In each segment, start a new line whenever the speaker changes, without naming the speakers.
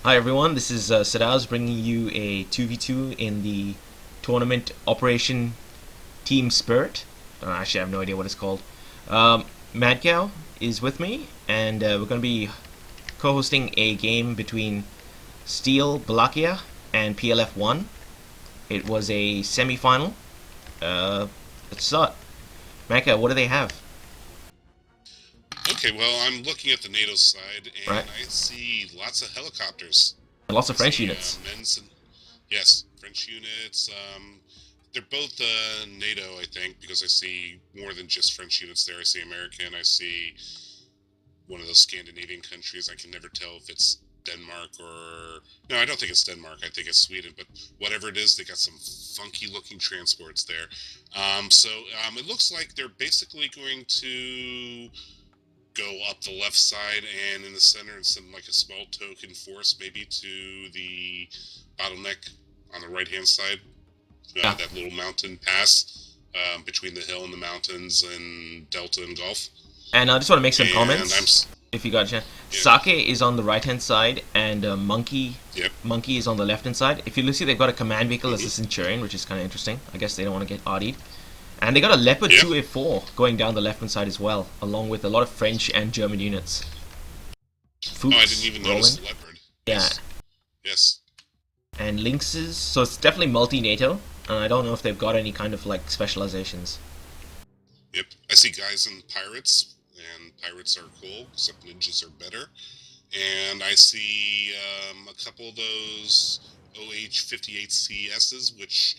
Hi everyone, this is Sadaz bringing you a 2v2 in the tournament Operation Team Spirit. Actually, I have no idea what it's called. Mad Cow is with me, and we're going to be co-hosting a game between Steel Balalaika and PLF1. It was a semi-final. Let's start. Mad Cow, what do they have?
Okay, well, I'm looking at the NATO side, and
Right.
I see lots of helicopters.
Lots of
I
French
see,
units.
yes, French units. They're both NATO, I think, because I see more than just French units there. I see American. I see one of those Scandinavian countries. I can never tell if it's Denmark or... No, I don't think it's Denmark. I think it's Sweden. But whatever it is, they got some funky-looking transports there. It looks like they're basically going to go up the left side and in the center and send like a small token force maybe to the bottleneck on the right hand side,
Yeah.
that little mountain pass between the hill and the mountains and Delta and Gulf.
And I just want to make some
And
comments, if you got a chance.
yeah,
Sake is on the right-hand side, and Monkey
yep.
Monkey is on the left-hand side. If you see, they've got a command vehicle as a
Mm-hmm.
Centurion, which is kind of interesting. I guess they don't want to get RD'd. And they got a Leopard
Yep.
2A4 going down the left-hand side as well, along with a lot of French and German units. Fuchs
Oh, I didn't even notice
rolling.
Leopard.
Yeah.
Yes.
And Lynxes, so it's definitely multi-NATO, and I don't know if they've got any kind of like specializations.
Yep. I see guys in pirates, and pirates are cool, except ninjas are better. And I see a couple of those OH-58CSs, which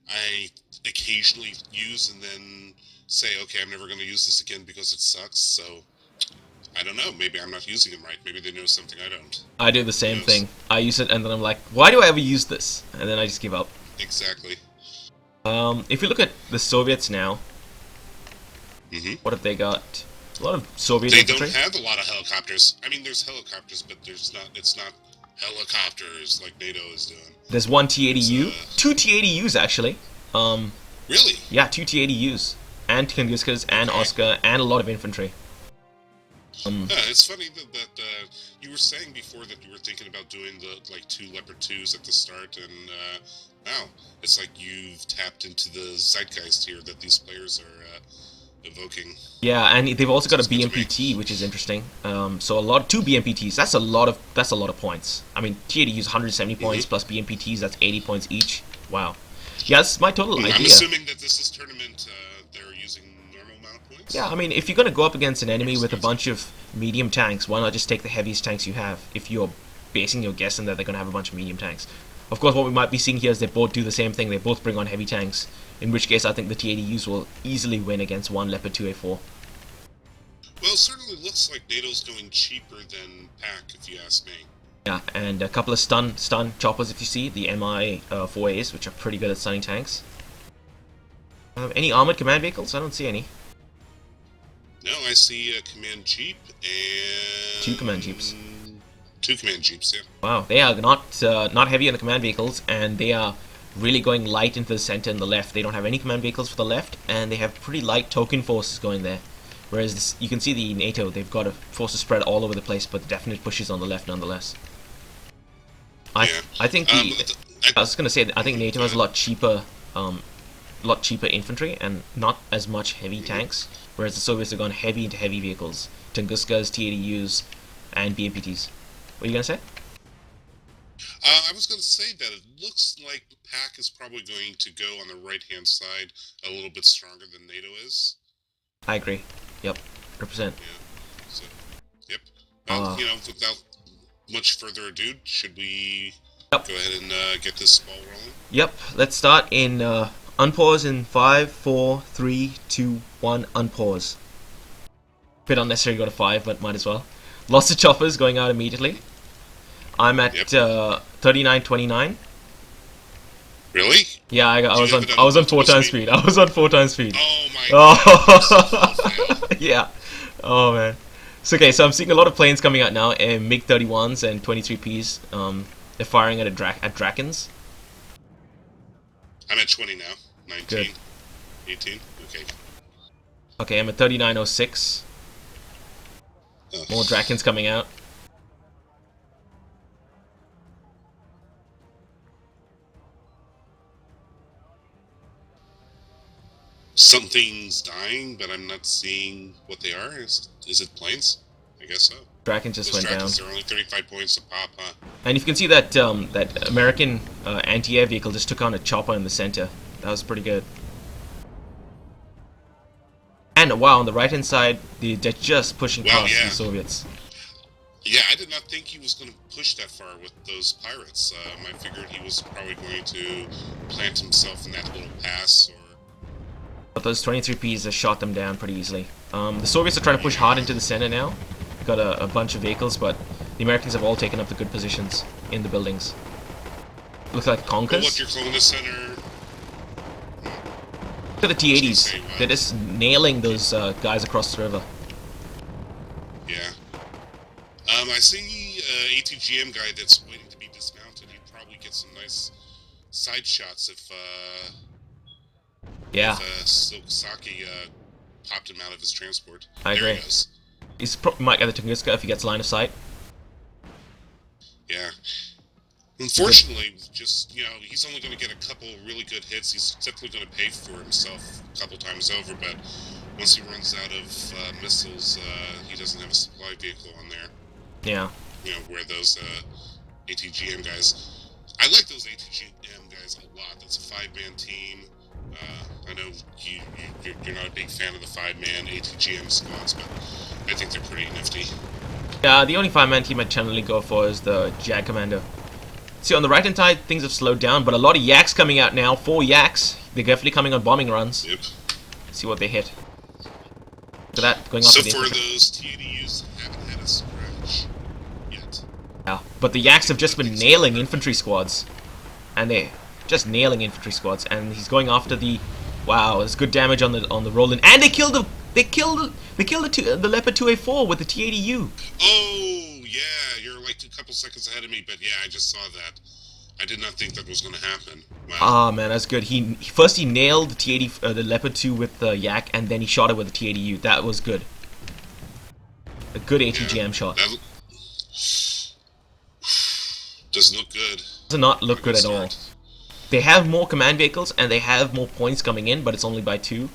I occasionally use and then say, okay, I'm never going to use this again because it sucks. So I don't know. Maybe I'm not using them right. Maybe they know something I don't.
I do the same thing. I use it, and then I'm like, why do I ever use this? And then I just give up.
Exactly.
If you look at the Soviets now,
Mm-hmm.
what have they got? A lot of Soviet
They
infantry.
don't have a lot of helicopters. I mean, there's helicopters, but there's not. It's not helicopters like NATO is doing.
There's one T-80U,
It's,
two T-80Us actually.
Really?
Yeah, two T-80Us, and Tunguskas, and
Okay.
Oscar, and a lot of infantry.
It's funny that you were saying before that you were thinking about doing the like 2 Leopard 2s at the start, and wow, it's like you've tapped into the zeitgeist here that these players are evoking.
Yeah, and they've also got a
Sounds good to me.
BMPT, which is interesting. So two BMPTs. That's a lot of points. I mean, T-80Us 170 points plus BMPTs. That's 80 points each. Wow. Yeah, that's my total
I'm
idea.
assuming that this is tournament. They're using normal amount points.
Yeah, I mean, if you're gonna go up against an enemy with a bunch of medium tanks, why not just take the heaviest tanks you have? If you're basing your guess on that they're gonna have a bunch of medium tanks. Of course, what we might be seeing here is they both do the same thing. They both bring on heavy tanks. In which case, I think the T-80Us will easily win against one Leopard 2A4.
Well, it certainly looks like NATO's going cheaper than PAC, if you ask me.
Yeah, and a couple of stun choppers, if you see the MI 4As, which are pretty good at stunning tanks. Any armored command vehicles? I don't see any.
No, I see a command jeep and
2 command jeeps.
2 command jeeps. Yeah.
Wow, they are not heavy on the command vehicles, and they are really going light into the center and the left. They don't have any command vehicles for the left, and they have pretty light token forces going there. Whereas you can see the NATO, they've got a forces spread all over the place, but definite pushes on the left nonetheless. I think I was gonna say that I think NATO has a lot cheaper infantry and not as much heavy tanks, whereas the Soviets have gone heavy into heavy vehicles, Tunguskas, T-80Us, and BMPTs. What are you gonna say?
I was going to say that it looks like PAC is probably going to go on the right-hand side a little bit stronger than NATO is.
I agree. Yep, 100%.
Yeah. So, yep. Well, without much further ado, should we
Yep.
go ahead and get this ball rolling?
Yep. Let's start in unpause in 5, 4, 3, 2, 1. Unpause. Bit unnecessary to go to 5, but might as well. Lots of choppers going out immediately. I'm at 39.29.
Really?
Yeah, I was
have it
on
on
4 times speed. I was on 4 times speed.
Oh my
Oh.
god.
Yeah. Oh man. So okay, so I'm seeing a lot of planes coming out now, MiG 31s and 23Ps. They're firing at Drakens.
I'm at 20 now. 19.
Good.
18. Okay.
Okay, I'm at 39.06.
Oh.
More Drakens coming out.
Something's dying, but I'm not seeing what they are. Is it planes? I guess so.
Draken just
Those
went
Drakens
down.
are only 35 points a pop, huh?
And you can see that that American anti-air vehicle just took on a chopper in the center. That was pretty good. And wow, on the right-hand side, they're just pushing past the Soviets.
Yeah, I did not think he was going to push that far with those pirates. I figured he was probably going to plant himself in that little pass, or...
But those 23Ps have shot them down pretty easily. The Soviets are trying to push hard into the center now. They've got a bunch of vehicles, but the Americans have all taken up the good positions in the buildings. Look like conkers.
Well, look, you're calling the center...
Look at the T-80s. They're just nailing those guys across the river.
Yeah. I see ATGM guy that's waiting to be dismounted. He'd probably get some nice side shots if
yeah.
Silksaki popped him out of his transport.
I agree.
He goes.
He's might get the Tunguska if he gets line of sight.
Yeah. Unfortunately, just, you know, he's only going to get a couple really good hits. He's definitely going to pay for himself a couple times over, but once he runs out of missiles, he doesn't have a supply vehicle on there.
Yeah.
You know, where those ATGM guys... I like those ATGM guys a lot. That's a 5-man team. I know you're not a big fan of the 5-man ATGM squads, but I think they're pretty nifty.
Yeah, the only 5-man team I generally go for is the Jag Commando. See, on the right-hand side, things have slowed down, but a lot of Yaks coming out now. 4 Yaks. They're definitely coming on bombing runs.
Yep.
See what they hit. Look at that, going off.
So far, those T-80Us haven't had a scratch yet.
Yeah, but the Yaks have just been nailing infantry squads. And they're just nailing infantry squads. And he's going after the... Wow, there's good damage on the Roland. And they killed the... They killed the Leopard 2A4 with the T-80U.
Oh, yeah, you're like a couple seconds ahead of me, but yeah, I just saw that. I did not think that was going to happen. Wow.
Ah, man, that's good. First he nailed the T-80, the Leopard 2 with the Yak, and then he shot it with the T-80U. That was good. A good ATGM shot.
That doesn't look good.
Does not look good at all. They have more command vehicles, and they have more points coming in, but it's only by 2.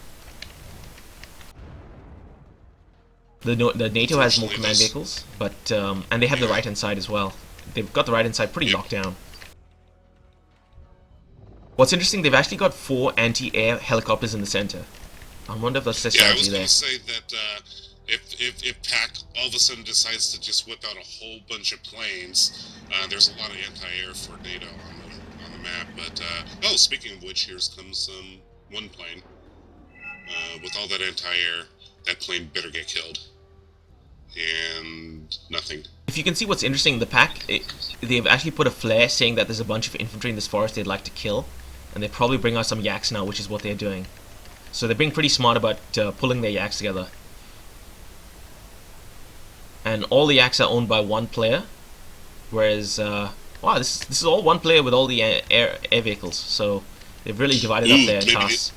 The NATO has more command vehicles, but and they have the right-hand side as well. They've got the right-hand side pretty locked down. What's interesting, they've actually got 4 anti-air helicopters in the center. I wonder if that's their strategy there.
I was going to say that if PAC all of a sudden decides to just whip out a whole bunch of planes, there's a lot of anti-air for NATO on the map. But oh, speaking of which, here comes one plane. With all that anti-air, that plane better get killed. And nothing.
If you can see what's interesting in the pack, they've actually put a flare saying that there's a bunch of infantry in this forest they'd like to kill. And they probably bring out some Yaks now, which is what they're doing. So they're being pretty smart about pulling their Yaks together. And all the Yaks are owned by one player. Whereas, wow, this is all one player with all the air vehicles. So they've really divided up their tasks.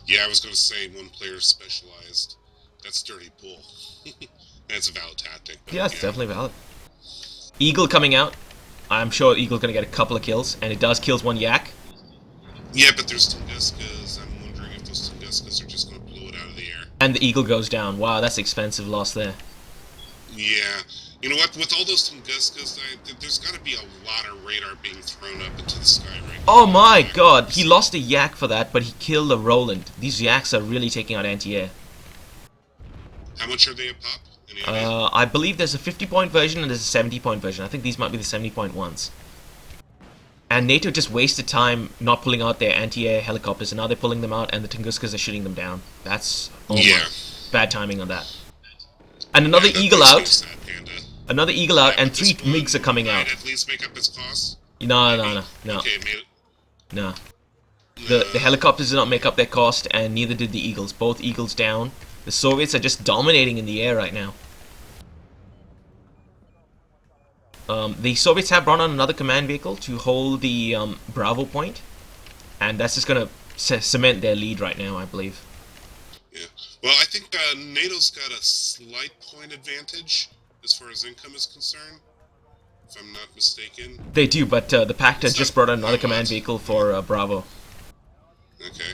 Yeah, I was going to say one player specialized. That's dirty bull. That's a valid tactic.
Yeah, it's definitely valid. Eagle coming out. I'm sure Eagle's going to get a couple of kills. And it does kills 1 Yak.
Yeah, but there's Tunguskas. I'm wondering if those Tunguskas are just going to blow it out of the air.
And the Eagle goes down. Wow, that's expensive loss there.
Yeah. You know what? With all those Tunguskas, there's got to be a lot of radar being thrown up into the sky right now.
Oh my god, he lost a Yak for that, but he killed a Roland. These Yaks are really taking out anti-air.
How much are they a pop? Any idea?
I believe there's a 50-point version and there's a 70-point version. I think these might be the 70-point ones. And NATO just wasted time not pulling out their anti-air helicopters, and now they're pulling them out, and the Tunguskas are shooting them down. That's bad timing on that. And another Eagle out. Another Eagle out, and 3 MiGs are coming out.
At least make up its cost?
No.
Okay,
No. The helicopters did not make up their cost, and neither did the Eagles. Both Eagles down. The Soviets are just dominating in the air right now. The Soviets have brought on another command vehicle to hold the Bravo point, and that's just going to cement their lead right now, I believe.
Yeah. Well, I think NATO's got a slight point advantage as far as income is concerned, if I'm not mistaken.
They do, but the Pact has just brought on another command vehicle for Bravo.
Okay.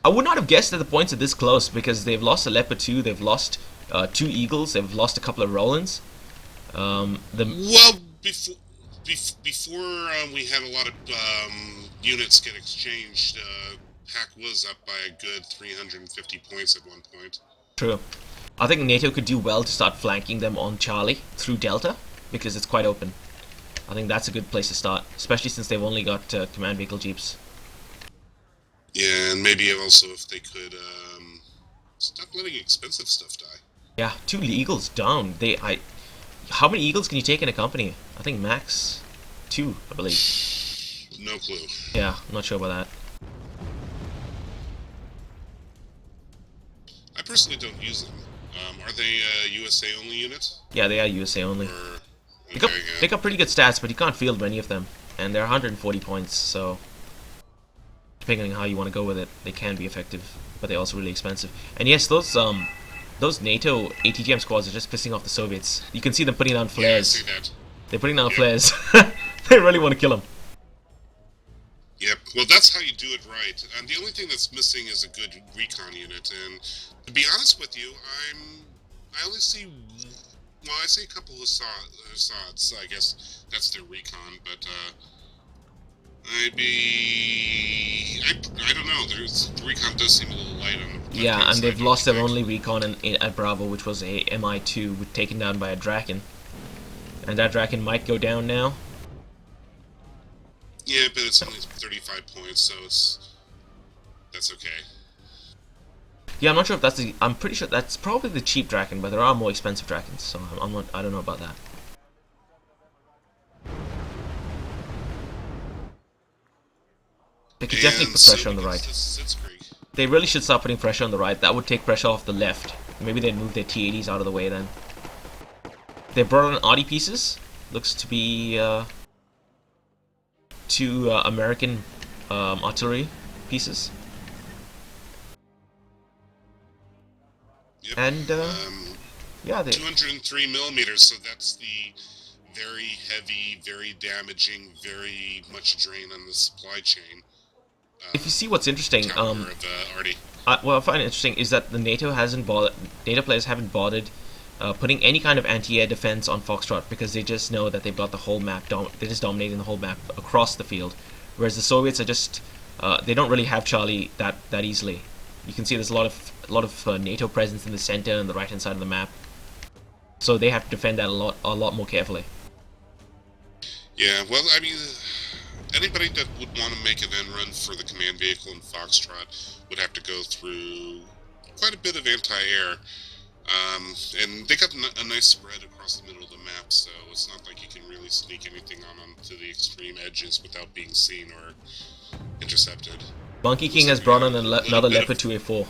I would not have guessed that the points are this close because they've lost a Leopard 2, they've lost 2 Eagles, they've lost a couple of Rollins.
Well, before we had a lot of units get exchanged, Pack was up by a good 350 points at one point.
True. I think NATO could do well to start flanking them on Charlie through Delta, because it's quite open. I think that's a good place to start, especially since they've only got command vehicle jeeps.
Yeah, and maybe also if they could stop letting expensive stuff die.
Yeah, 2 Eagles down. How many Eagles can you take in a company? I think max 2, I believe.
No clue.
Yeah, I'm not sure about that.
I personally don't use them. Are they USA only units?
Yeah, they are USA only.
Or,
They got pretty good stats, but you can't field many of them. And they're 140 points, so depending on how you want to go with it, they can be effective, but they're also really expensive. And yes, those NATO ATGM squads are just pissing off the Soviets. You can see them putting down flares.
Yeah, I see that.
They're putting down flares. They really want to kill them.
Yep, well that's how you do it right. And the only thing that's missing is a good recon unit. And to be honest with you, I only see, well, I see a couple of Assads. I guess that's their recon, but I don't know. The recon does seem a little light on the
Yeah, and they've lost their only recon at Bravo, which was a MI2, taken down by a Draken. And that Draken might go down now.
Yeah, but it's only 35 points, so that's okay.
Yeah, I'm not sure if that's I'm pretty sure that's probably the cheap Draken, but there are more expensive Drakens, so I don't know about that. They could definitely put pressure on the right. They really should start putting pressure on the right. That would take pressure off the left. Maybe they'd move their T-80s out of the way then. They brought on arty pieces. Looks to be 2 American artillery pieces.
Yep.
And yeah,
203 millimeters. So that's the very heavy, very damaging, very much drain on the supply chain.
If you see what's interesting,
what
I find interesting is that the NATO players haven't bothered putting any kind of anti-air defense on Foxtrot because they just know that they've got the whole map. They're just dominating the whole map across the field, whereas the Soviets are just they don't really have Charlie that easily. You can see there's a lot of NATO presence in the center and the right hand side of the map, so they have to defend that a lot more carefully.
Yeah, well, I mean, anybody that would want to make an end run for the command vehicle in Foxtrot would have to go through quite a bit of anti-air. And they got a nice spread across the middle of the map, so it's not like you can really sneak anything onto the extreme edges without being seen or intercepted.
Monkey King has brought on another Leopard 2A4.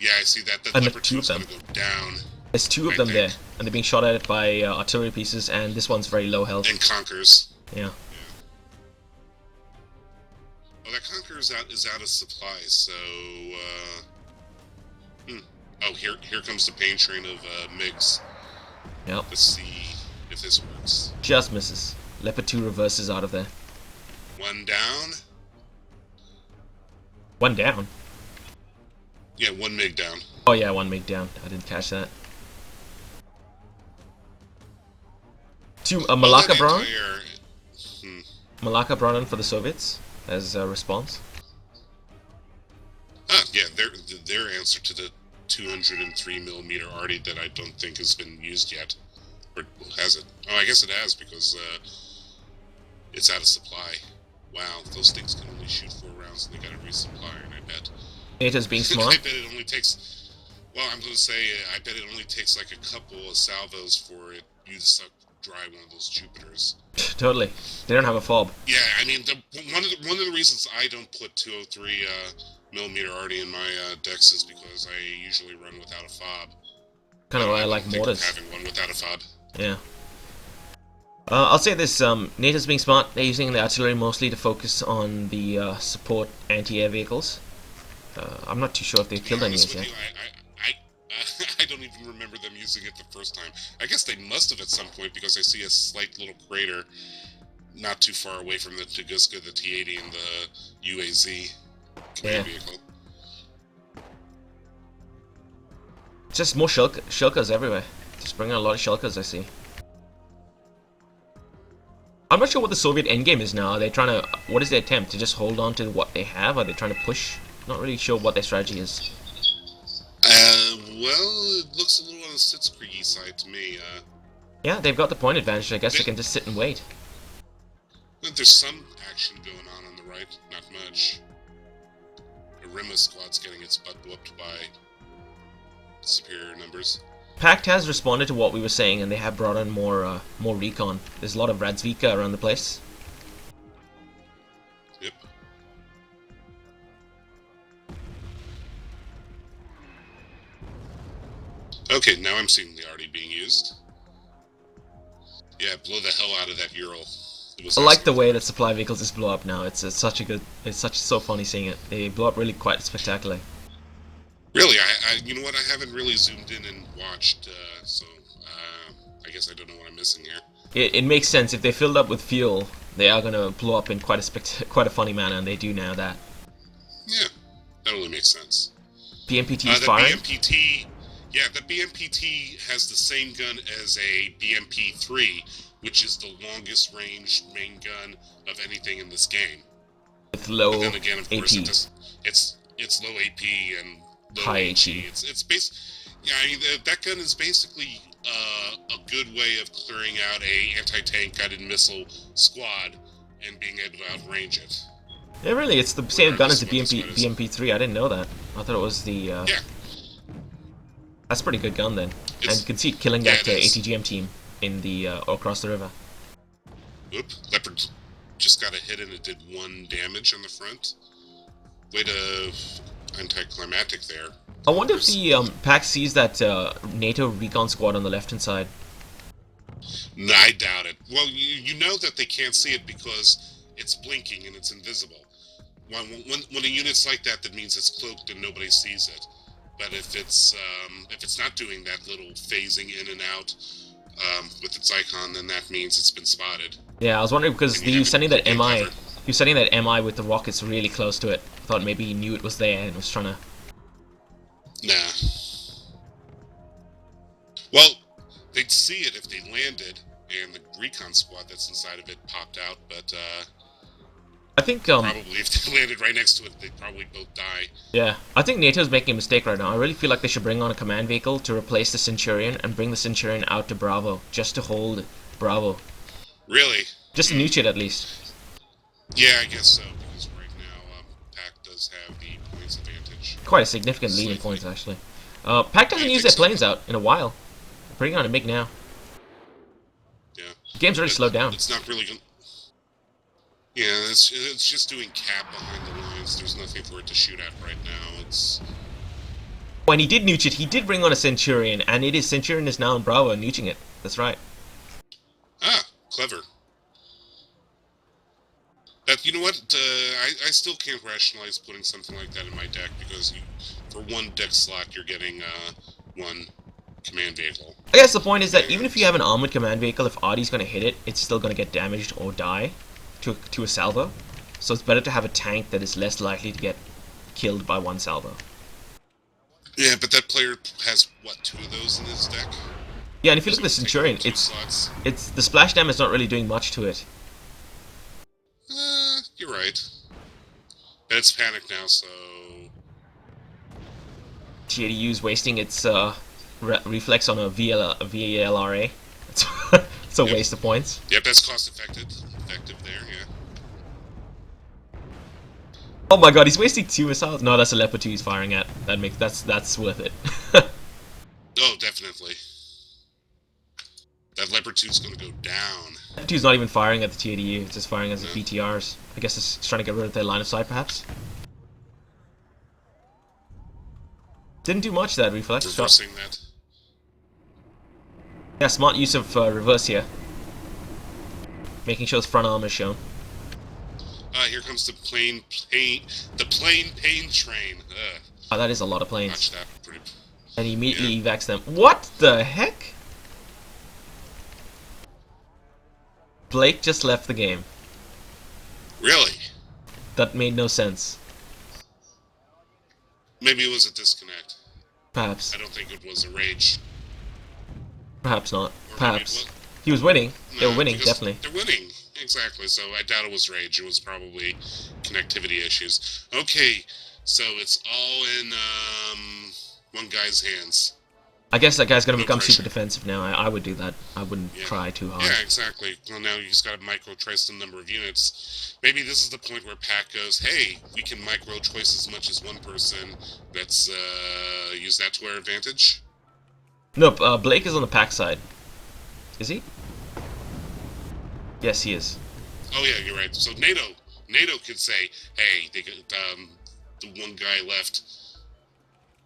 Yeah, I see that. The Leopard 2 is going to go down.
There's 2 of them there, and they're being shot at by artillery pieces, and this one's very low health.
And Conquers.
Yeah.
Well, that Conquer is out of supplies, so Oh, here comes the pain train of MiGs.
Yep.
Let's see if this works.
Just misses. Leopard 2 reverses out of there.
1 down.
1 down?
Yeah, 1 MiG down.
Oh yeah, 1 MiG down. I didn't catch that. 2 Malacca brought on? Malacca brought in for the Soviets as a response.
Yeah, their answer to the 203mm arty that I don't think has been used yet. Or has it? Oh, I guess it has because it's out of supply. Wow, those things can only shoot 4 rounds and they gotta resupply, and I bet...
NATO's being smart?
I bet it only takes... Well, I'm gonna say, I bet it only takes like a couple of salvos for you to suck dry one of those Jupiters.
Totally. They don't have a fob.
Yeah, I mean, one of the reasons I don't put 203mm arty in my decks is because I usually run without a fob.
Kind of why I like mortars.
Having one without a fob.
Yeah. I'll say this, NATO's being smart. They're using the artillery mostly to focus on the support anti-air vehicles. I'm not too sure if they've killed any yet.
I don't even remember them using it the first time. I guess they must have at some point because I see a slight little crater not too far away from the Tunguska, the T-80, and the UAZ command vehicle.
Just more shulkers everywhere. Just bringing a lot of shulkers, I see. I'm not sure what the Soviet endgame is now. Are they trying to... What is their attempt? To just hold on to what they have? Are they trying to push? Not really sure what their strategy is.
Well, it looks a little on the Sitzkrieg side to me.
Yeah, they've got the point advantage. I guess they can just sit and wait.
There's some action going on the right, not much. The Rima squad's getting its butt whooped by superior numbers.
Pact has responded to what we were saying, and they have brought in more recon. There's a lot of Radzvika around the place.
Yep. Okay, now I'm seeing the arty being used. Yeah, blow the hell out of that Ural.
I like the way that supply vehicles just blow up now. It's so funny seeing it. They blow up really quite spectacularly.
Really, you know what? I haven't really zoomed in and watched, so I guess I don't know what I'm missing here.
It makes sense. If they filled up with fuel, they are gonna blow up in quite a funny manner, and they do now that.
Yeah, that only makes sense.
BMPT is firing.
The BMPT has the same gun as a BMP-3, which is the longest range main gun of anything in this game.
With low
but then again, of course,
AP.
It's low AP and low
High
HE.
HE.
I mean, that gun is basically a good way of clearing out a anti-tank guided missile squad and being able to outrange it.
Yeah, really, it's the same gun as the BMP-3. I didn't know that. I thought it was the.
Yeah.
That's a pretty good gun then, and you can see it killing that ATGM team in the across the river.
Oop! Leopard just got a hit and it did 1 damage on the front. Way to anticlimactic there.
I wonder if the pack sees that NATO recon squad on the left-hand side.
No, I doubt it. Well, you know that they can't see it because it's blinking and it's invisible. When a unit's like that, that means it's cloaked and nobody sees it. But if it's not doing that little phasing in and out with its icon, then that means it's been spotted.
Yeah, I was wondering because he was sending that MI with the rockets really close to it. I thought maybe he knew it was there and was trying to.
Nah. Well, they'd see it if they landed and the recon squad that's inside of it popped out, but
I think
probably if they landed right next to it, they'd probably both die.
Yeah, I think NATO's making a mistake right now. I really feel like they should bring on a command vehicle to replace the Centurion and bring the Centurion out to Bravo, just to hold Bravo.
Really?
Just to nuke it at least.
Yeah, I guess so, because right now PAC does have the points advantage.
Quite a significant lead in points, actually. PAC doesn't use their planes out in a while. They're bringing on a MiG now.
Yeah.
The game's already slowed down.
It's not really going. Yeah, it's just doing cap behind the lines. There's nothing for it to shoot at right now. It's.
When he did nuke it, he did bring on a Centurion, and Centurion is now in Bravo and nuking it. That's right.
Ah, clever. But you know what? I still can't rationalize putting something like that in my deck because for 1 deck slot you're getting 1 command vehicle.
I guess the point is that even if you have an armored command vehicle, if Artie's going to hit it, it's still going to get damaged or die to a salvo. So it's better to have a tank that is less likely to get killed by 1 salvo.
Yeah, but that player has, what, 2 of those in his deck?
Yeah, and if you look at the Centurion, it's the splash damage is not really doing much to it.
You're right. But it's panicked now, so...
TADU's wasting its reflex on a VLRA. It's a waste of points.
Yep, that's cost effective there, yeah.
Oh my god, he's wasting 2 missiles. No, that's a Leopard 2 he's firing at. That's worth it.
Oh, definitely. That Leopard 2 is going to go down.
Leopard 2 is not even firing at the TADU, it's just firing as the BTRs. I guess it's trying to get rid of their line of sight, perhaps. Didn't do much, that reflex.
Reversing that.
Yeah, smart use of reverse here. Making sure his front arm is shown.
Here comes the plane pain train.
Oh, that is a lot of planes.
Watch that.
And he immediately evacs them. What the heck? Blake just left the game.
Really?
That made no sense.
Maybe it was a disconnect.
Perhaps.
I don't think it was a rage.
Perhaps not.
Or
Perhaps. He was winning. They were winning, definitely.
They're winning. Exactly. So I doubt it was rage. It was probably connectivity issues. Okay, so it's all in one guy's hands.
I guess that guy's gonna
No
become
pressure.
super defensive now. I would do that. I wouldn't
Yeah.
try too hard.
Yeah, exactly. Well, now you just got to micro-choice the number of units. Maybe this is the point where Pack goes, hey, we can micro-choice as much as one person. Let's use that to our advantage.
Nope, Blake is on the pack side. Is he? Yes, he is.
Oh, yeah, you're right. So NATO could say, hey, they could, the one guy left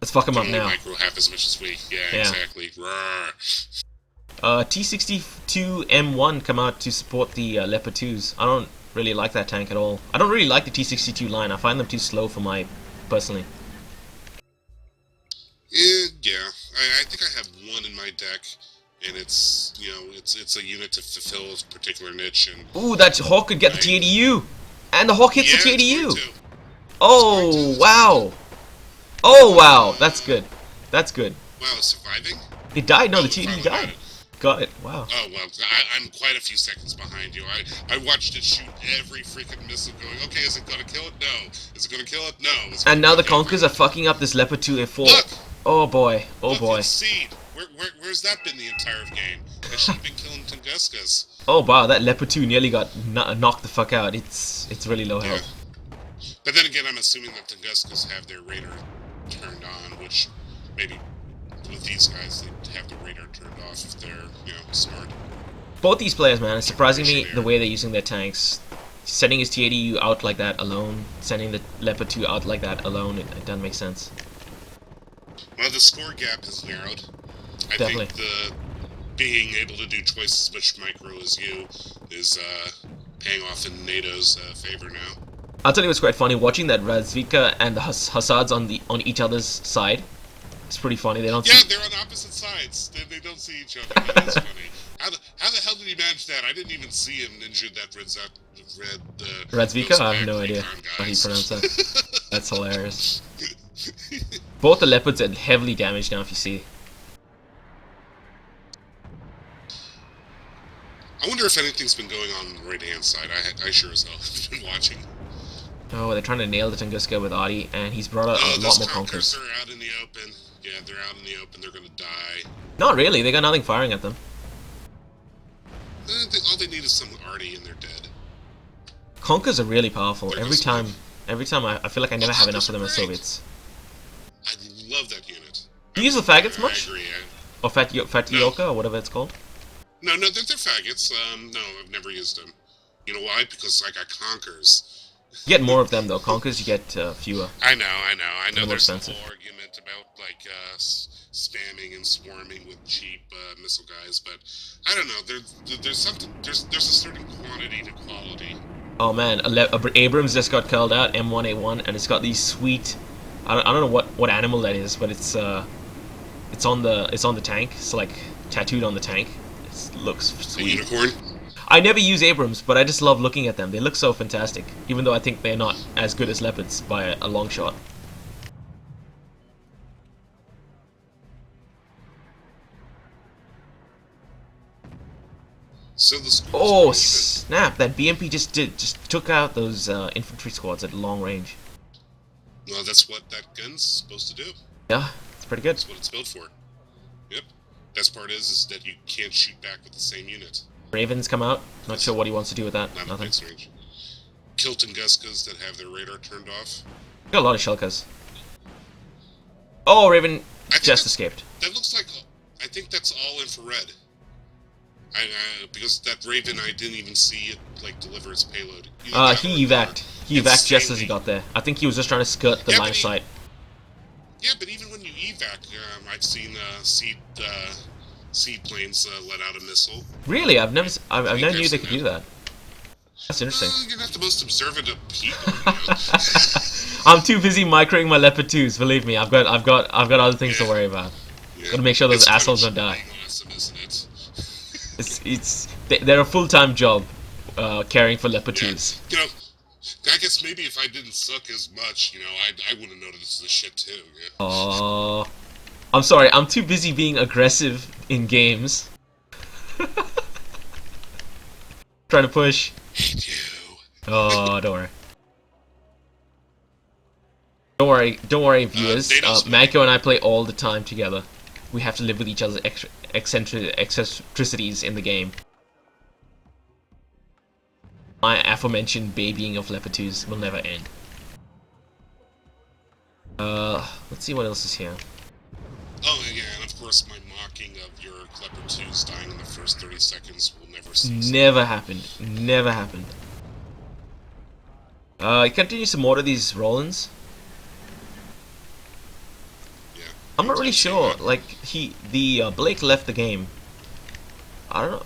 Let's fuck him
can
up
only
now.
micro half as much as we. Yeah. Exactly. Roar.
T62 M1 come out to support the Leopard 2s. I don't really like that tank at all. I don't really like the T62 line. I find them too slow for my... personally.
Yeah. I think I have one in my deck, and it's, you know, it's a unit to fulfill a particular niche. And
Ooh, that Hawk could get the TDU! And the Hawk hits the TDU!
It's going to.
Oh, wow! Oh, wow! That's good. That's good.
Wow, it's surviving?
It died? No, the
Oh,
TDU
finally
died. Got it. Wow.
Oh, well, I'm quite a few seconds behind you. I watched it shoot every freaking missile going, okay, is it gonna kill it? No. Is it gonna kill it? No.
And now the Conkers are fucking up this Leopard 2 F4.
Look!
Oh boy. Oh
Look,
boy.
it's Seed. Where's that been the entire game? That should have been killing Tunguskas.
Oh wow, that Leopard 2 nearly got knocked the fuck out. It's really low health.
But then again, I'm assuming that Tunguskas have their radar turned on, which maybe with these guys, they have their radar turned off if they're, you know, smart.
Both these players, man, it's surprising me the way they're using their tanks. Sending his TADU out like that alone, sending the Leopard 2 out like that alone, it doesn't make sense.
Well, the score gap has narrowed. I
Definitely.
think the being able to do twice as much micro as you is paying off in NATO's favor now.
I'll tell you what's quite funny, watching that Razvika and the Hassads on each other's side. It's pretty funny. They don't
Yeah,
see...
they're on opposite sides. They don't see each other. That is funny. How the hell did he manage that? I didn't even see him ninja that
Razvika? I have no idea how he pronounced that. That's hilarious. Both the Leopards are heavily damaged now, if you see.
I wonder if anything's been going on the right-hand side. I sure as hell have been watching.
Oh, they're trying to nail the Tunguska with Adi, and he's brought out a lot
those
more
Conkers
Conkers.
are out in the open. Yeah, they're out in the open. They're gonna die.
Not really, they got nothing firing at them.
All they need is some Artie and they're dead.
Conkers are really powerful.
There
Every
goes
time
the-
I feel like I never have enough of them as
Conkers are
Soviets.
I love that unit.
Do you use the faggots much?
I agree.
Or Fatioka, or whatever it's called?
No, they're faggots. No, I've never used them. You know why? Because I got Conkers.
You get more of them though. Conkers you get fewer.
I know.
They're more
There's a
expensive.
whole argument about like spamming and swarming with cheap missile guys, but I don't know. There's something. There's a certain quantity to quality.
Oh man, Abrams just got called out, M1A1, and it's got these sweet... I don't know what animal that is, but it's on the tank. It's like tattooed on the tank. It looks
A
sweet.
unicorn.
I never use Abrams, but I just love looking at them. They look so fantastic, even though I think they're not as good as Leopards by a long shot.
So the score's
Oh
pretty even.
snap! That BMP just took out those infantry squads at long range.
Well, that's what that gun's supposed to do.
Yeah, it's pretty good.
That's what it's built for. Yep. Best part is that you can't shoot back with the same unit.
Ravens come out. Not sure what he wants to do with that.
Not
Nothing.
at max range. Kill Tunguskas that have their radar turned off.
Got a lot of Shellkas. Oh, Raven
I think
just escaped.
That looks like... I think that's all infrared. Because that Raven, I didn't even see it, like, deliver its payload.
He evac'd. He evac'd just as he got there. I think he was just trying to skirt the
Yeah,
line
but
of sight.
Yeah, but even when you evac, I've seen seed planes let out a missile.
Really? I've never
I've
knew they
seen
could do that. That's interesting.
You're not the most observant of people. You know?
I'm too busy microing my Leopard 2s, believe me. I've got other things to worry about.
Yeah.
Gotta make sure those
It's kind
assholes
of
don't die.
awesome, isn't it?
They're a full-time job caring for Leopard
Yeah.
2s.
You know, I guess maybe if I didn't suck as much, you know, I wouldn't notice this shit too. Yeah.
Oh, I'm sorry, I'm too busy being aggressive in games. Trying to push.
Hate you.
Oh, don't worry. Don't worry, viewers. Mako and I play all the time together. We have to live with each other's eccentricities in the game. My aforementioned babying of leopard 2s will never end. Let's see what else is here.
Oh, yeah, and of course my mocking of your leopard 2s dying in the first 30 seconds will never cease.
Never happened. Never happened. Continue some more of these Rollins.
Yeah.
I'm not really sure. Like Blake left the game. I don't know.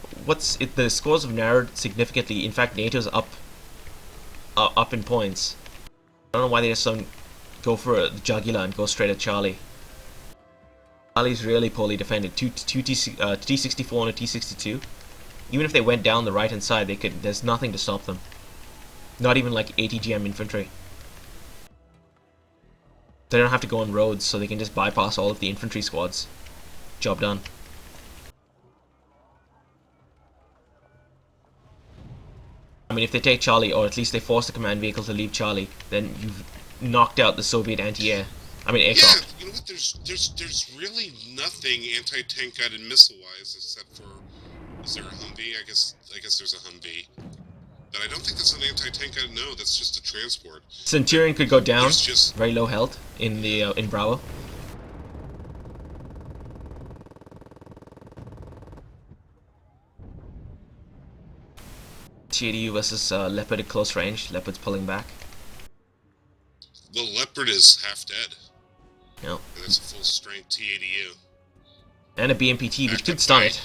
The scores have narrowed significantly. In fact, NATO's up in points. I don't know why they just don't go for the jugular and go straight at Charlie. Charlie's really poorly defended. Two T-64 and a T-62. Even if they went down the right hand side, there's nothing to stop them. Not even like ATGM infantry. They don't have to go on roads, so they can just bypass all of the infantry squads. Job done. I mean, if they take Charlie, or at least they force the command vehicle to leave Charlie, then you've knocked out the Soviet anti-air. I mean, aircraft.
Yeah, you know what? There's really nothing anti-tank guided missile-wise except for, is there a Humvee? I guess there's a Humvee. But I don't think that's an anti-tank guided. No, that's just a transport.
Centurion could go down.
Just
very low health in the in Bravo. TADU versus Leopard at close range. Leopard's pulling back.
The Leopard is half dead.
Yep.
And that's a full strength TADU.
And a BMPT, which could stun it.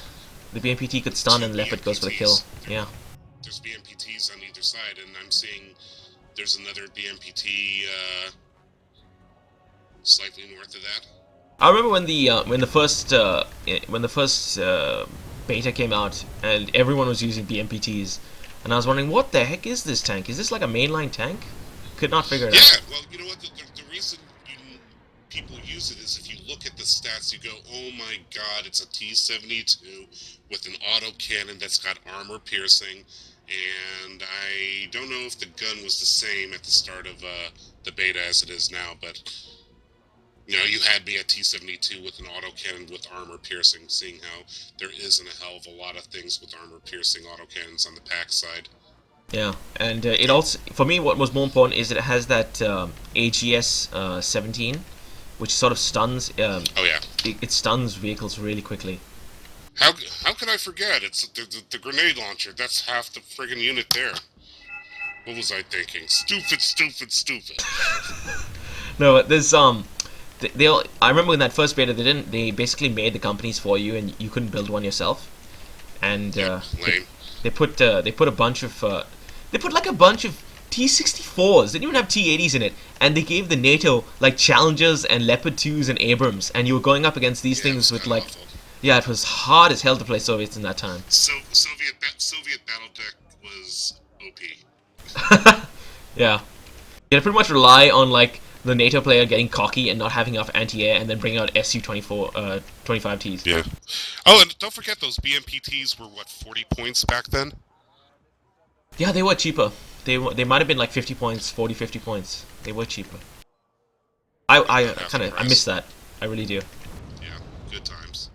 The BMPT could stun and Leopard goes for the kill. Yeah.
There's BMPTs on either side, and I'm seeing there's another BMPT slightly north of that.
I remember when the first beta came out and everyone was using BMPTs, and I was wondering, what the heck is this tank? Is this like a mainline tank? Could not figure it out.
Yeah, well, you know what? The reason people use it is if you look at the stats, you go, oh my god, it's a T-72 with an autocannon that's got armor piercing, and I don't know if the gun was the same at the start of the beta as it is now, but you know, you had me at T-72 with an autocannon with armor piercing, seeing how there isn't a hell of a lot of things with armor piercing autocannons on the pack side.
Yeah, and it also, for me, what was more important is that it has that AGS 17, which sort of stuns.
Oh yeah,
it stuns vehicles really quickly.
How could I forget? It's the grenade launcher. That's half the friggin' unit there. What was I thinking? Stupid.
No, there's I remember in that first beta they basically made the companies for you and you couldn't build one yourself. And
lame.
They put a bunch of T-64s. They didn't even have T-80s in it, and they gave the NATO like Challengers and Leopard 2s and Abrams, and you were going up against these things with like,
awful.
Yeah, it was hard as hell to play Soviets in that time.
So Soviet Battletech was OP.
Yeah, you had to pretty much rely on like the NATO player getting cocky and not having enough anti-air, and then bringing out Su-24 25Ts.
Yeah. Oh, and don't forget those BMPTs were what, 40 points back then?
Yeah, they were cheaper. They might have been like 50 points, 50 points. They were cheaper. I miss that. I really do.
Yeah, good times.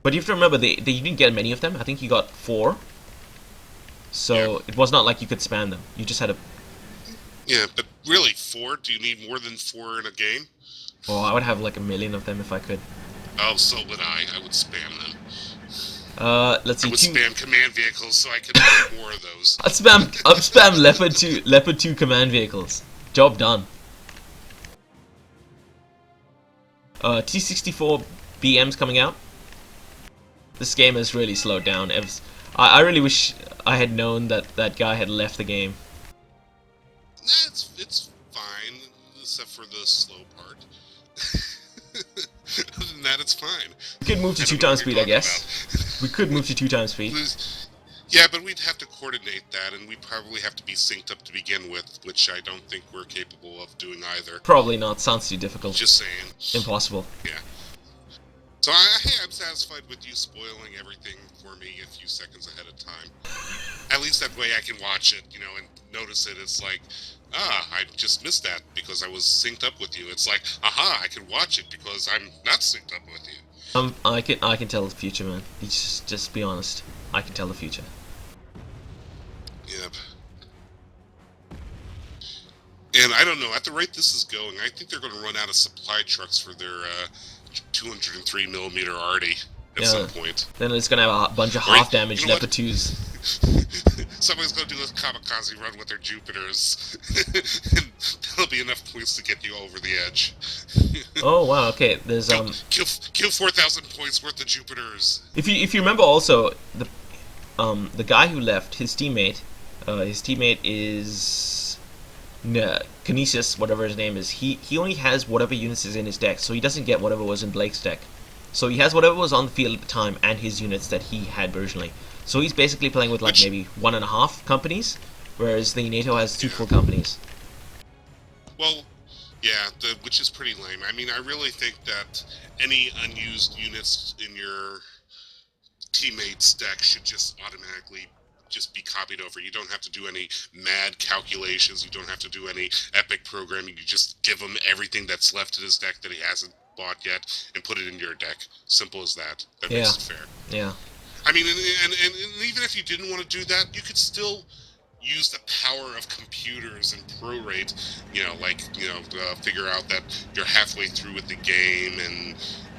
But you have to remember, you didn't get many of them. I think you got 4. So It was not like you could spam them. You just had to...
Yeah, but really, 4? Do you need more than 4 in a game?
Oh, I would have like 1 million of them if I could.
Oh, so would I. I would spam them.
Let's see.
I would spam command vehicles so I could get more of those.
I'd spam Leopard 2 command vehicles. Job done. T-64 BM's coming out. This game has really slowed down. I really wish I had known that guy had left the game.
Nah, it's fine, except for the slow part. Other than that, it's fine.
We could move to 2 times speed, I guess. We could move to 2 times speed.
Yeah, but we'd have to coordinate that, and we'd probably have to be synced up to begin with, which I don't think we're capable of doing either.
Probably not. Sounds too difficult.
Just saying.
Impossible.
Yeah. So I'm satisfied with you spoiling everything for me a few seconds ahead of time. At least that way I can watch it, and notice it. It's like, I just missed that because I was synced up with you. It's like, aha, I can watch it because I'm not synced up with you.
I can tell the future, man. You just be honest. I can tell the future.
Yep. And I don't know, at the rate this is going, I think they're going to run out of supply trucks for their 203mm arty at some point.
Then it's gonna have a bunch of half-damaged Leopard 2s.
Somebody's going to do this kamikaze run with their Jupiters, and that'll be enough points to get you over the edge.
Oh wow, okay. There's
kill 4,000 points worth of Jupiters.
If you remember also the guy who left, his teammate is Kinesis, whatever his name is. He only has whatever units is in his deck, so he doesn't get whatever was in Blake's deck. So he has whatever was on the field at the time and his units that he had originally. So he's basically playing with like maybe 1.5 companies, whereas the NATO has 2 full companies.
Well, yeah, which is pretty lame. I mean, I really think that any unused units in your teammate's deck should just automatically just be copied over. You don't have to do any mad calculations. You don't have to do any epic programming. You just give him everything that's left in his deck that he hasn't bought yet and put it in your deck. Simple as that. That makes it fair.
Yeah.
I mean, and even if you didn't want to do that, you could still use the power of computers and prorate, figure out that you're halfway through with the game and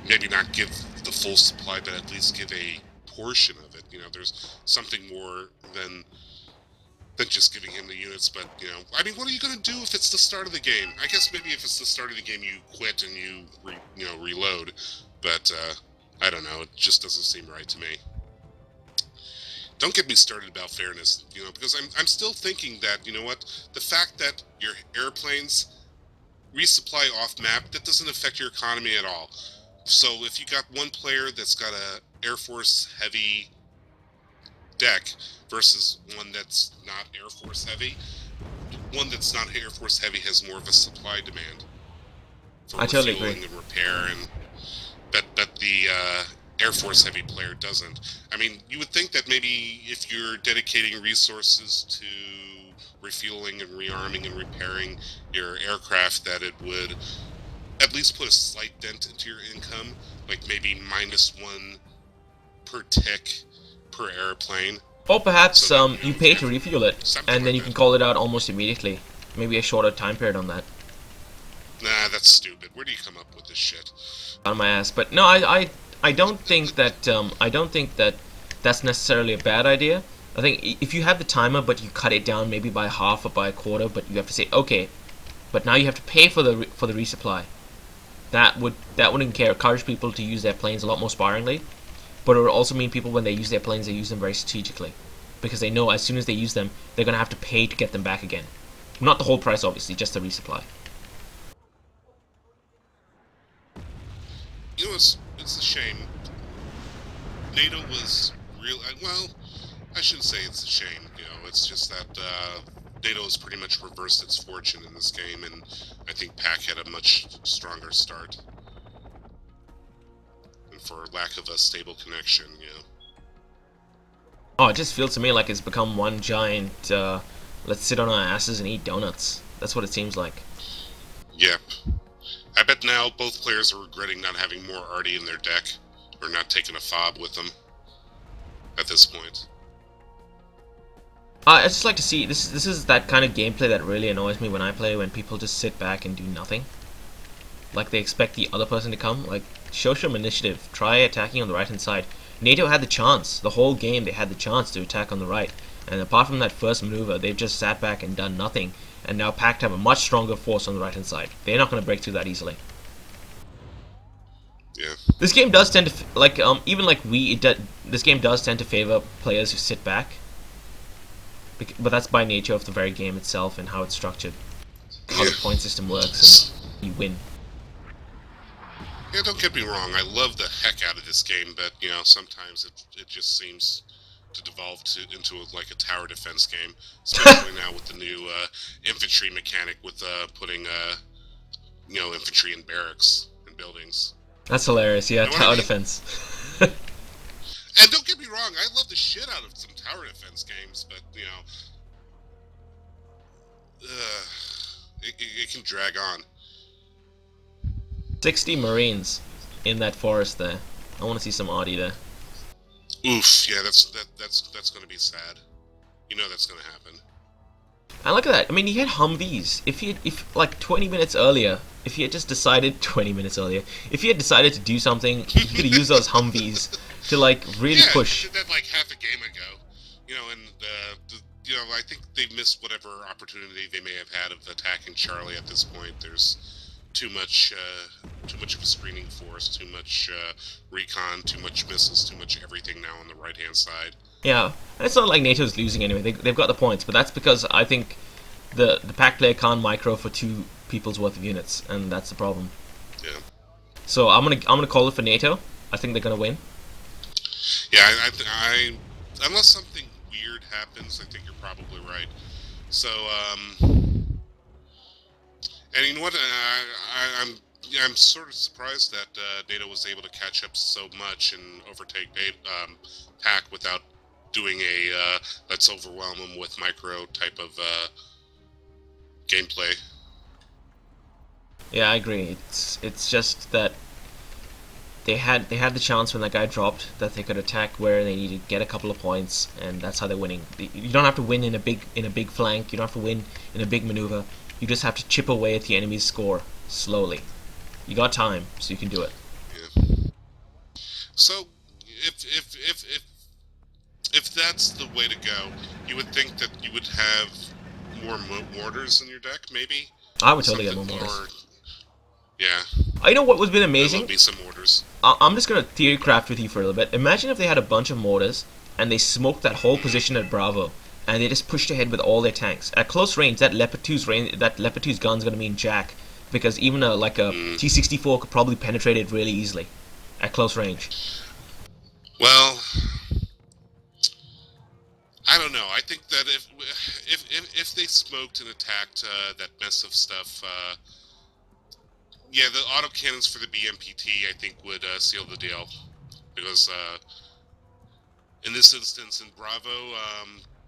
maybe not give the full supply, but at least give a portion of it. There's something more than just giving him the units, but, I mean, what are you going to do if it's the start of the game? I guess maybe if it's the start of the game, you quit and you, reload, but, I don't know, it just doesn't seem right to me. Don't get me started about fairness, because I'm still thinking that, the fact that your airplanes resupply off-map, that doesn't affect your economy at all. So if you got one player that's got a Air Force heavy deck versus one that's not Air Force heavy, one that's not Air Force heavy has more of a supply demand for refueling and repair, and but the Air Force heavy player doesn't. I mean, you would think that maybe if you're dedicating resources to refueling and rearming and repairing your aircraft, that it would at least put a slight dent into your income, like maybe -1 per tick per airplane.
Or perhaps you pay to refuel it, and then you can call it out almost immediately. Maybe a shorter time period on that.
Nah, that's stupid. Where do you come up with this shit?
On my ass. But no, I don't think that that's necessarily a bad idea. I think if you have the timer, but you cut it down maybe by half or by a quarter, but you have to say okay, but now you have to pay for the resupply. That would encourage people to use their planes a lot more sparingly, but it would also mean people, when they use their planes, they use them very strategically, because they know as soon as they use them, they're gonna have to pay to get them back again. Not the whole price, obviously, just the resupply.
It's a shame. NATO was real. Well, I shouldn't say it's a shame. It's just that NATO has pretty much reversed its fortune in this game, and I think PAC had a much stronger start. And for lack of a stable connection,
Oh, it just feels to me like it's become one giant, let's sit on our asses and eat donuts. That's what it seems like.
Yep. I bet now both players are regretting not having more arty in their deck, or not taking a fob with them at this point.
I just like to see, this is that kind of gameplay that really annoys me when I play, when people just sit back and do nothing. Like they expect the other person to come. Like, show some initiative. Try attacking on the right-hand side. NATO had the chance. The whole game they had the chance to attack on the right. And apart from that first maneuver, they've just sat back and done nothing. And now PAC have a much stronger force on the right-hand side. They're not going to break through that easily.
Yeah.
This game does tend to, even like this game does tend to favor players who sit back. But that's by nature of the very game itself and how it's structured. How the point system works, and you win.
Yeah, don't get me wrong, I love the heck out of this game, but, sometimes it just seems to devolve into like a tower defense game, especially now with the new infantry mechanic with putting, infantry in barracks and buildings.
That's hilarious. Yeah,
Know what I
tower
mean?
defense.
And don't get me wrong, I love the shit out of some tower defense games, but it can drag on.
60 Marines in that forest there. I want to see some Audi there.
Oof, yeah, that's gonna be sad. You know that's gonna happen.
And look at that. I mean, he had Humvees. If like 20 minutes earlier, if he had just decided 20 minutes earlier, if he had decided to do something, he could have used those Humvees to like really
Yeah,
push.
he did that like half a game ago. And I think they missed whatever opportunity they may have had of attacking Charlie at this point. There's too much of a screening force, too much recon, too much missiles, too much everything now on the right hand side.
Yeah, and it's not like NATO's losing anyway. They've got the points, but that's because I think the pack player can't micro for 2 people's worth of units, and that's the problem.
Yeah.
So I'm gonna call it for NATO. I think they're gonna win.
Yeah, unless something weird happens, I think you're probably right. So, and you know what? I'm sort of surprised that NATO was able to catch up so much and overtake Pac without doing a let's overwhelm them with micro type of gameplay.
Yeah, I agree. It's just that they had the chance when that guy dropped that they could attack where they needed, get a couple of points, and that's how they're winning. You don't have to win in a big flank. You don't have to win in a big maneuver. You just have to chip away at the enemy's score slowly. You got time, so you can do it.
Yeah. So, if that's the way to go, you would think that you would have more mortars in your deck, maybe.
I would totally get more mortars.
Yeah.
You know what would have been amazing?
There would be some mortars.
I'm just gonna theory craft with you for a little bit. Imagine if they had a bunch of mortars and they smoked that whole position at Bravo, and they just pushed ahead with all their tanks at close range. That Leopard 2's gun's gonna mean jack, because even a T-64 could probably penetrate it really easily at close range.
Well, I don't know. I think that if they smoked and attacked that mess of stuff, yeah, the autocannons for the BMPT I think would seal the deal, because in this instance in Bravo,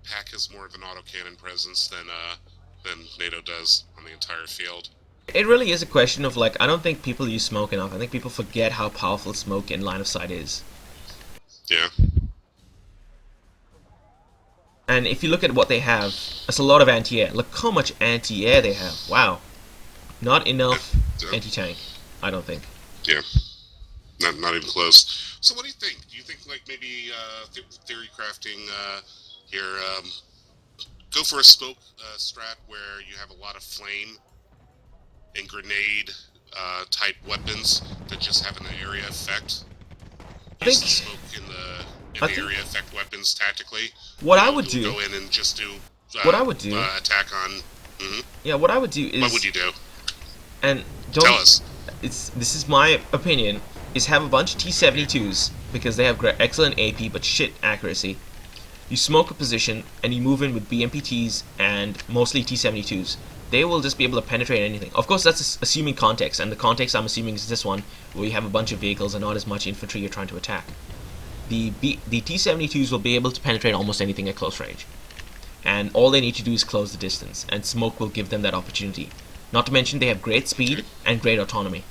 PAC has more of an autocannon presence than NATO does on the entire field.
It really is a question of I don't think people use smoke enough. I think people forget how powerful smoke in line of sight is.
Yeah.
And if you look at what they have, it's a lot of anti-air. Look how much anti-air they have. Wow. Not enough anti-tank, I don't think.
Yeah. Not even close. So what do you think? Do you think maybe theory crafting here, go for a smoke strat where you have a lot of flame and grenade type weapons that just have an area effect? Use the smoke in the area effect weapons tactically.
What I would do,
go in and just do
what I would do,
attack on.
Yeah, what I would do is.
What would you do?
And don't
tell us.
This is my opinion. Is have a bunch of T-72s because they have excellent AP but shit accuracy. You smoke a position and you move in with BMPTs and mostly T-72s. They will just be able to penetrate anything. Of course, that's assuming context, and the context I'm assuming is this one, where you have a bunch of vehicles and not as much infantry you're trying to attack. The T-72s will be able to penetrate almost anything at close range, and all they need to do is close the distance, and smoke will give them that opportunity. Not to mention they have great speed and great autonomy.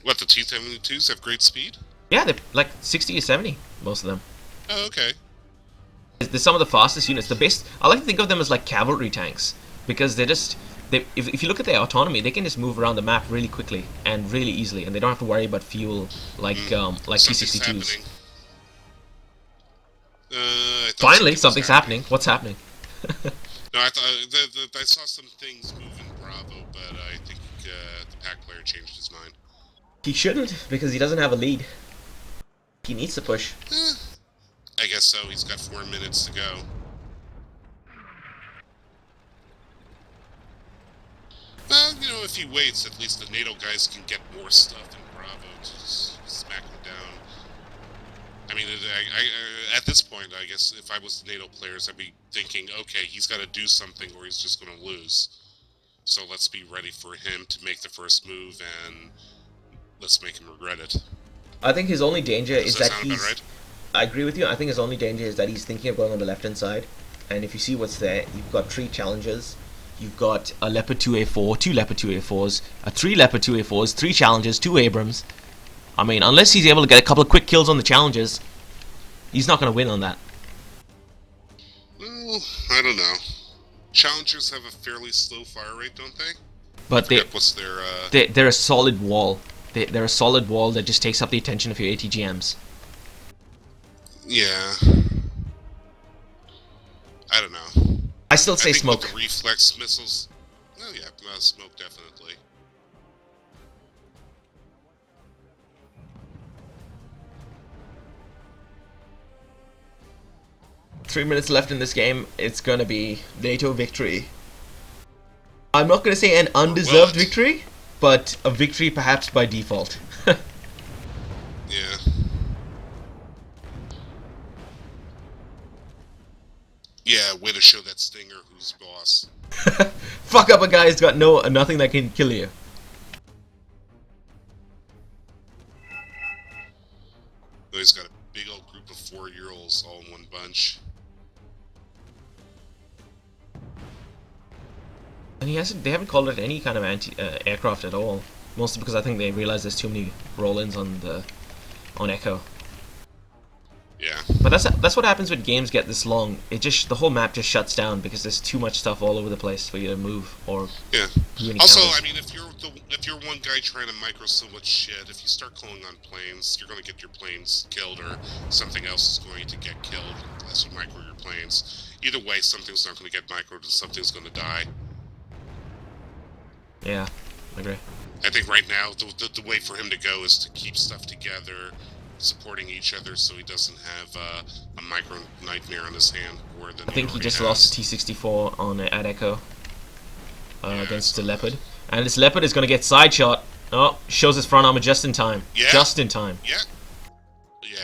What, the T-72s have great speed?
Yeah, they're like 60 or 70, most of them.
Oh, okay.
They're some of the fastest units. The best. I like to think of them as like cavalry tanks, because if you look at their autonomy, they can just move around the map really quickly and really easily, and they don't have to worry about fuel like T-62s. Finally, something's happening. What's happening?
No, I thought I saw some things move in Bravo, but I think the pack player changed his mind.
He shouldn't, because he doesn't have a lead. He needs to push.
I guess so. He's got 4 minutes to go. Well, if he waits, at least the NATO guys can get more stuff in Bravo to just smack him down. I mean, at this point, I guess if I was the NATO players, I'd be thinking, okay, he's got to do something or he's just going to lose. So let's be ready for him to make the first move, and let's make him regret it.
I think his only danger is that
sound about right?
I agree with you. I think his only danger is that he's thinking of going on the left-hand side. And if you see what's there, you've got 3 challengers. You've got a Leopard 2A4, 2 Leopard 2A4s, a 3 Leopard 2A4s, 3 challengers, 2 Abrams. I mean, unless he's able to get a couple of quick kills on the challengers, he's not going to win on that.
Well, I don't know. Challengers have a fairly slow fire rate, don't they?
But
what's their,
they're a solid wall. They're a solid wall that just takes up the attention of your ATGMs.
Yeah. I don't know.
I still say
think
smoke.
With the reflex missiles. Oh yeah, smoke definitely.
Three minutes left in this game. It's gonna be NATO victory. I'm not gonna say an undeserved victory, but a victory perhaps by default.
Yeah. Yeah, way to show that Stinger who's boss.
Fuck up a guy who's got nothing that can kill you.
Oh, he's got a big old group of 4-year-olds all in one bunch.
And they haven't called it any kind of aircraft at all. Mostly because I think they realize there's too many roll-ins on Echo.
Yeah.
But that's what happens when games get this long. The whole map just shuts down because there's too much stuff all over the place for you to move or.
Yeah. Also, I mean, if you're one guy trying to micro so much shit, if you start calling on planes, you're going to get your planes killed, or something else is going to get killed as you micro your planes. Either way, something's not going to get microed and something's going to die.
Yeah, I agree.
I think right now the way for him to go is to keep stuff together, supporting each other, so he doesn't have a micro nightmare on his hand.
I think he just lost T-64 on at Echo against the Leopard, and this Leopard is going to get side shot. Oh, shows his front armor just in time.
Yeah.
Just in time.
Yeah. Yeah.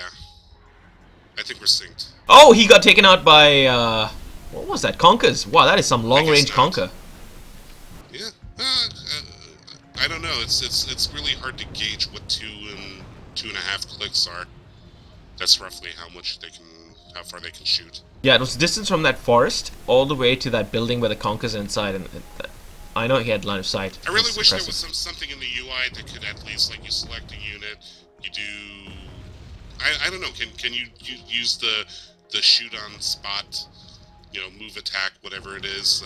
I think we're synced.
Oh, he got taken out by what was that? Conkers. Wow, that is some long-range Conker.
Yeah. I don't know. It's really hard to gauge what 2 and 2.5 clicks are. That's roughly how far they can shoot.
Yeah, it was the distance from that forest all the way to that building where the Conkers are inside, and I know he had line of sight.
I really wish there was something in the UI that could at least, like, you select a unit, you do. I don't know. Can you use the shoot on spot, move attack, whatever it is,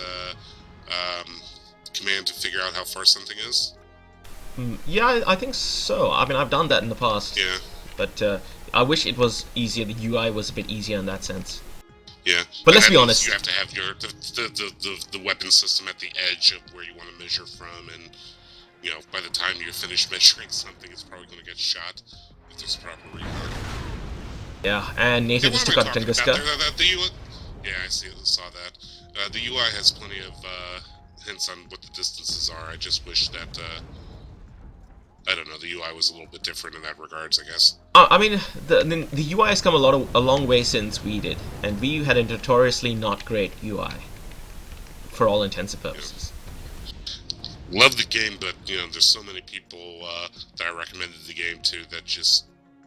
command to figure out how far something is?
Yeah, I think so. I mean, I've done that in the past.
Yeah.
But I wish it was easier. The UI was a bit easier in that sense.
Yeah.
But let's be honest.
You have to have the weapon system at the edge of where you want to measure from, and by the time you finish measuring something, it's probably going to get shot if there's proper recon.
Yeah, and NATO just took out Tunguska.
Yeah, I saw that. The UI has plenty of hints on what the distances are. I just wish that. I don't know, the UI was a little bit different in that regards, I guess.
I mean, the UI has come a long way since we did, and we had a notoriously not great UI, for all intents and purposes.
Yeah. Love the game, but there's so many people that I recommended the game to that just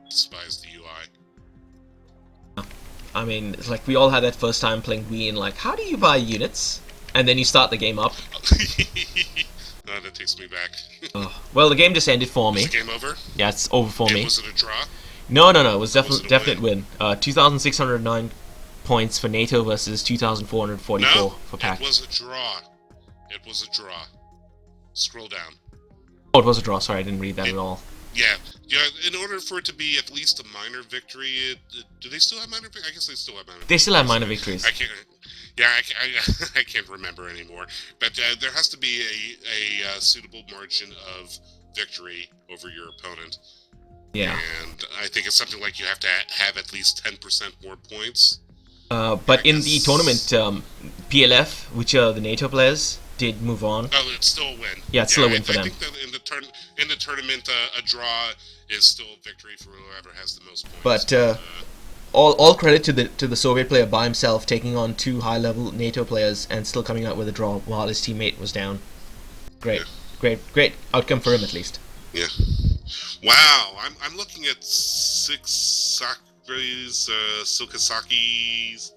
despise the UI.
I mean, it's like we all had that first time playing Wii, and like, how do you buy units? And then you start the game up.
No, that takes me back.
Oh. Well, the game just ended for me.
Was the game over?
Yeah, it's over for me.
Was it a draw?
No. It was definite win. 2,609 points for NATO versus 2,444 for PAC.
It was a draw. It was a draw. Scroll down.
Oh, it was a draw. Sorry, I didn't read that at all.
Yeah. In order for it to be at least a minor victory, do they still have minor victories? I guess they still have minor victories.
They still have minor victories.
I can't remember anymore. But there has to be a suitable margin of victory over your opponent.
Yeah.
And I think it's something like you have to have at least 10% more points.
But in the tournament, PLF, which are the NATO players, did move on.
Oh, it's still a win.
Yeah, it's still a win for them.
I think that in the tournament, a draw is still a victory for whoever has the most points.
But all credit to the Soviet player by himself taking on 2 high-level NATO players and still coming out with a draw while his teammate was down. Great,
Yeah.
great outcome for him at least.
Yeah. Wow. I'm looking at Sakure's Silkasaki's,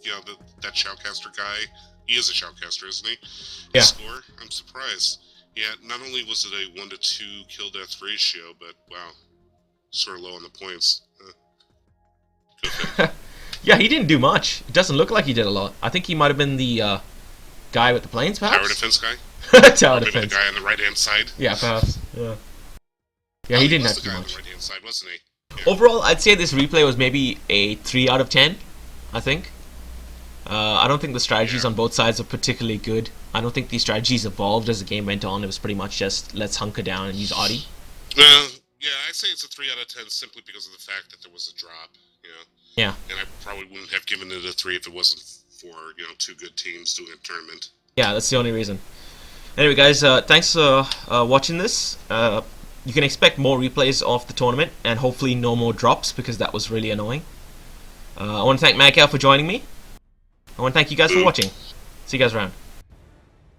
that shoutcaster guy. He is a shoutcaster, isn't he? His
Yeah.
score. I'm surprised. Yeah. Not only was it a 1-to-2 kill death ratio, but wow, sort of low on the points. Good thing.
Yeah, he didn't do much. It doesn't look like he did a lot. I think he might have been the guy with the planes, perhaps?
Tower defense guy?
Tower
Or maybe
defense.
the guy on the right-hand side?
Yeah, perhaps. Yeah, he didn't have
was
to
the
do
guy on
much.
the right-hand side, wasn't he? Yeah.
Overall, I'd say this replay was maybe a 3 out of 10, I think. I don't think the strategies on both sides are particularly good. I don't think the strategies evolved as the game went on. It was pretty much just, let's hunker down and use Audi.
Yeah, I'd say it's a 3 out of 10 simply because of the fact that there was a drop,
Yeah.
And I probably wouldn't have given it a 3 if it wasn't for, two good teams doing a tournament.
Yeah, that's the only reason. Anyway, guys, thanks for watching this. You can expect more replays of the tournament, and hopefully no more drops, because that was really annoying. I want to thank Magcal for joining me. I want to thank you guys for watching. See you guys around.